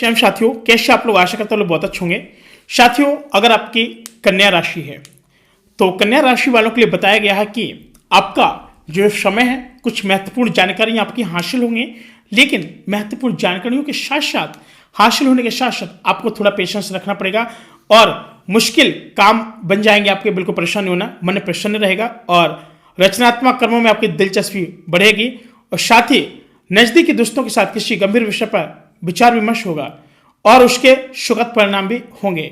श्याम साथियों, कैसे आप लोग? आशा करता हूँ लोग बहुत अच्छे होंगे। साथियों, अगर आपकी कन्या राशि है तो कन्या राशि वालों के लिए बताया गया है कि आपका जो समय है कुछ महत्वपूर्ण जानकारियां आपकी हासिल होंगी, लेकिन महत्वपूर्ण जानकारियों के साथ साथ हासिल होने के साथ साथ आपको थोड़ा पेशेंस रखना पड़ेगा और मुश्किल काम बन जाएंगे आपके। बिल्कुल परेशान नहीं होना, मन प्रसन्न रहेगा और रचनात्मक कर्मों में आपकी दिलचस्पी बढ़ेगी और साथ ही नजदीकी दोस्तों के साथ किसी गंभीर विषय पर विचार विमर्श होगा और उसके सुखद परिणाम भी होंगे।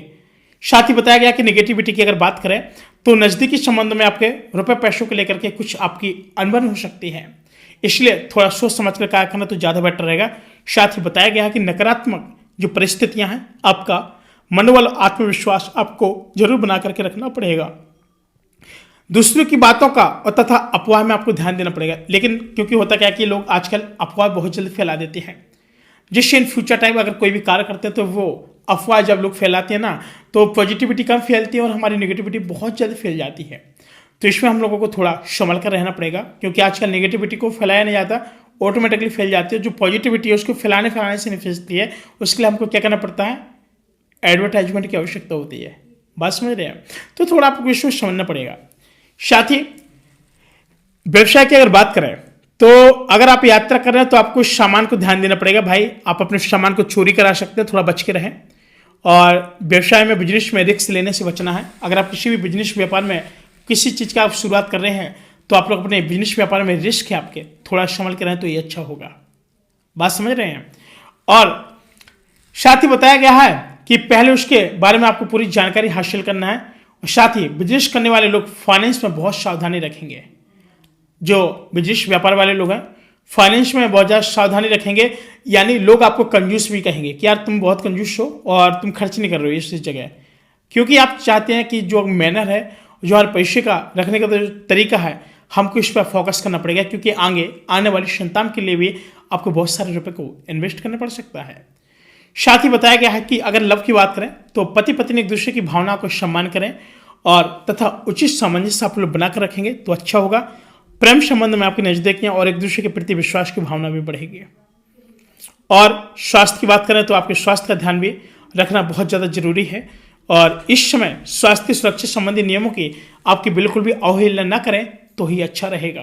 साथ ही बताया गया कि नेगेटिविटी की अगर बात करें तो नजदीकी संबंध में आपके रुपए पैसों को लेकर के कुछ आपकी अनबन हो सकती है, इसलिए थोड़ा सोच समझ कर कार्य करना तो ज़्यादा बेटर रहेगा। साथ ही बताया गया है कि नकारात्मक जो परिस्थितियां हैं, आपका मनोबल आत्मविश्वास आपको जरूर बना करके रखना पड़ेगा। दूसरों की बातों का और तथा अफवाह में आपको ध्यान देना पड़ेगा, लेकिन क्योंकि होता क्या है कि लोग आजकल अफवाह बहुत जल्द फैला देते हैं, जिससे इन फ्यूचर टाइम अगर कोई भी कार्य करते हैं तो वो अफवाह जब लोग फैलाते हैं ना तो पॉजिटिविटी कम फैलती है और हमारी नेगेटिविटी बहुत जल्द फैल जाती है। तो इसमें हम लोगों को थोड़ा संभल कर रहना पड़ेगा, क्योंकि आजकल नेगेटिविटी को फैलाया नहीं जाता, ऑटोमेटिकली फैल जाती है। जो पॉजिटिविटी है उसको फैलाने से नहीं फैलती है, उसके लिए हमको क्या करना पड़ता है? एडवर्टाइजमेंट की आवश्यकता होती है। बात समझ रहे हैं? तो थोड़ा आपको इसको समझना पड़ेगा। साथ ही व्यवसाय की अगर बात करें तो अगर आप यात्रा कर रहे हैं तो आपको सामान को ध्यान देना पड़ेगा। भाई, आप अपने सामान को चोरी करा सकते हैं, थोड़ा बच के रहें। और व्यवसाय में बिजनेस में रिस्क लेने से बचना है। अगर आप किसी भी बिजनेस व्यापार में किसी चीज़ का आप शुरुआत कर रहे हैं तो आप लोग अपने बिजनेस व्यापार में रिस्क है आपके, थोड़ा संभल के रहें तो ये अच्छा होगा। बात समझ रहे हैं? और साथ ही बताया गया है कि पहले उसके बारे में आपको पूरी जानकारी हासिल करना है। और साथ ही बिजनेस करने वाले लोग फाइनेंस में बहुत सावधानी रखेंगे। जो बिजनेस व्यापार वाले लोग हैं फाइनेंस में बहुत ज़्यादा सावधानी रखेंगे, यानी लोग आपको कंजूस भी कहेंगे कि यार तुम बहुत कंजूस हो और तुम खर्च नहीं कर रहे हो इस जगह, क्योंकि आप चाहते हैं कि जो मैनर है, जो हर पैसे का रखने का जो तरीका है, हमको इस पर फोकस करना पड़ेगा, क्योंकि आगे आने वाली संतान के लिए भी आपको बहुत सारे रुपए को इन्वेस्ट करना पड़ सकता है। साथ ही बताया गया है कि अगर लव की बात करें तो पति पत्नी एक दूसरे की भावना को सम्मान करें और तथा उचित सामंजस्य आप लोग बनाकर रखेंगे तो अच्छा होगा। प्रेम संबंध में आपकी नजदीकियां और एक दूसरे के प्रति विश्वास की भावना भी बढ़ेगी। और स्वास्थ्य की बात करें तो आपके स्वास्थ्य का ध्यान भी रखना बहुत ज़्यादा जरूरी है और इस समय स्वास्थ्य सुरक्षा संबंधी नियमों की आपकी बिल्कुल भी अवहेलना न करें तो ही अच्छा रहेगा।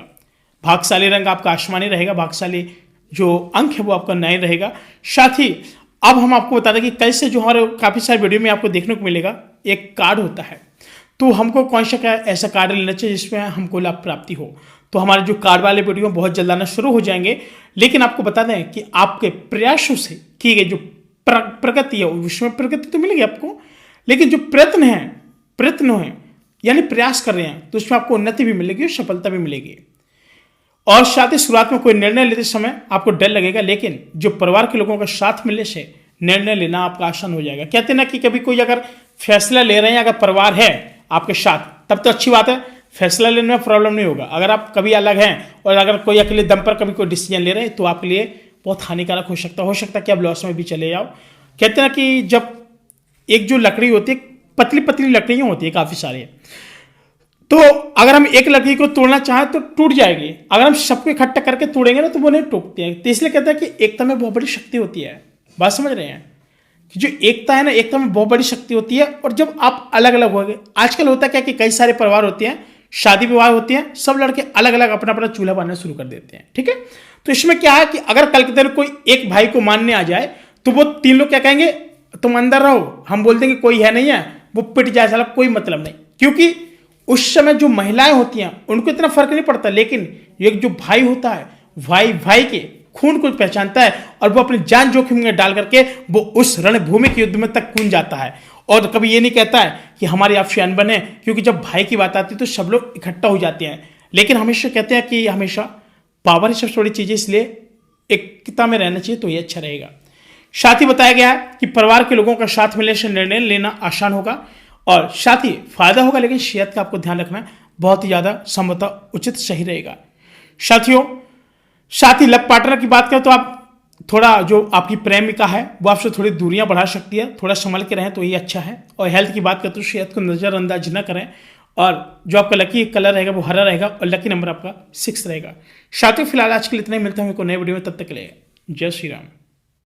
भाग्यशाली रंग आपका आसमानी रहेगा, भाग्यशाली जो अंक है वो आपका 9 रहेगा। साथ ही अब हम आपको बता दें कि कैसे जो हमारे काफ़ी सारे वीडियो में आपको देखने को मिलेगा, एक कार्ड होता है, तो हमको कौन सा ऐसा कार्ड लेना चाहिए जिसमें हमको लाभ प्राप्ति हो। तो हमारे जो कार्ड वाले वीडियो बहुत जल्द आना शुरू हो जाएंगे, लेकिन आपको बता दें कि आपके प्रयासों से की गई जो प्रगति है उसमें प्रगति तो मिलेगी आपको, लेकिन जो प्रयत्न है यानी प्रयास कर रहे हैं तो उसमें आपको उन्नति भी मिलेगी और सफलता भी मिलेगी। और साथ ही शुरुआत में कोई निर्णय लेते समय आपको डर लगेगा, लेकिन जो परिवार के लोगों का साथ मिलने से निर्णय लेना आपका आसान हो जाएगा। कहते हैं ना कि कभी कोई अगर फैसला ले रहे हैं, अगर परिवार है आपके साथ तब तो अच्छी बात है, फैसला लेने में प्रॉब्लम नहीं होगा। अगर आप कभी अलग हैं और अगर कोई अकेले दम पर कभी कोई डिसीजन ले रहे हैं तो आपके लिए बहुत हानिकारक हो सकता है कि आप लॉस में भी चले जाओ। कहते हैं ना कि जब एक जो लकड़ी होती है, पतली पतली लकड़ियाँ होती है काफ़ी सारी, तो अगर हम एक लकड़ी को तोड़ना चाहें तो टूट जाएगी, अगर हम सबको इकट्ठा करके तोड़ेंगे ना तो वो नहीं टूटती है। तो इसलिए कहते हैं कि एकता में बहुत बड़ी शक्ति होती है। बात समझ रहे हैं? कि जो एकता है ना, एकता में बहुत बड़ी शक्ति होती है। और जब आप अलग अलग हो गए, आजकल होता क्या कि कई सारे परिवार होते हैं, शादी विवाह होती है, सब लड़के अलग अलग अपना अपना चूल्हा बांधना शुरू कर देते हैं। ठीक है, तो इसमें क्या है कि अगर कल के दिन कोई एक भाई को मानने आ जाए तो वो 3 लोग क्या कहेंगे, तुम अंदर रहो, हम बोल देंगे कोई है नहीं है, वो पिट जाए, साला कोई मतलब नहीं। क्योंकि उस समय जो महिलाएं होती हैं उनको इतना फर्क नहीं पड़ता, लेकिन एक जो भाई होता है, भाई के खून को पहचानता है और वो अपनी जान जोखिम में डाल करके वो उस रणभूमि के युद्ध में तक कूद जाता है। और कभी ये नहीं कहता है कि हमारी आपसी अनबन है, क्योंकि जब भाई की बात आती है तो सब लोग इकट्ठा हो जाते हैं, लेकिन हमेशा कहते हैं कि हमेशा पावर ही सबसे बड़ी चीज़ है, इसलिए एकता में रहना चाहिए तो ये अच्छा रहेगा। साथ ही बताया गया है कि परिवार के लोगों का साथ मिलने से निर्णय लेना आसान होगा और साथ ही फायदा होगा, लेकिन सेहत का आपको ध्यान रखना बहुत ही ज़्यादा संभवतः उचित सही रहेगा। साथियों, साथ ही लव पार्टनर की बात करें तो आप थोड़ा जो आपकी प्रेमिका है वो आपसे थोड़ी दूरियां बढ़ा सकती है, थोड़ा संभल के रहें तो ये अच्छा है। और हेल्थ की बात करें तो सेहत को नज़रअंदाज न करें और जो आपका लकी कलर रहेगा वो हरा रहेगा और लकी नंबर आपका 6 रहेगा। साथियों, फिलहाल आज के लिए इतना ही, मिलता है हमको नए वीडियो में, तब तक के लिए जय श्री राम।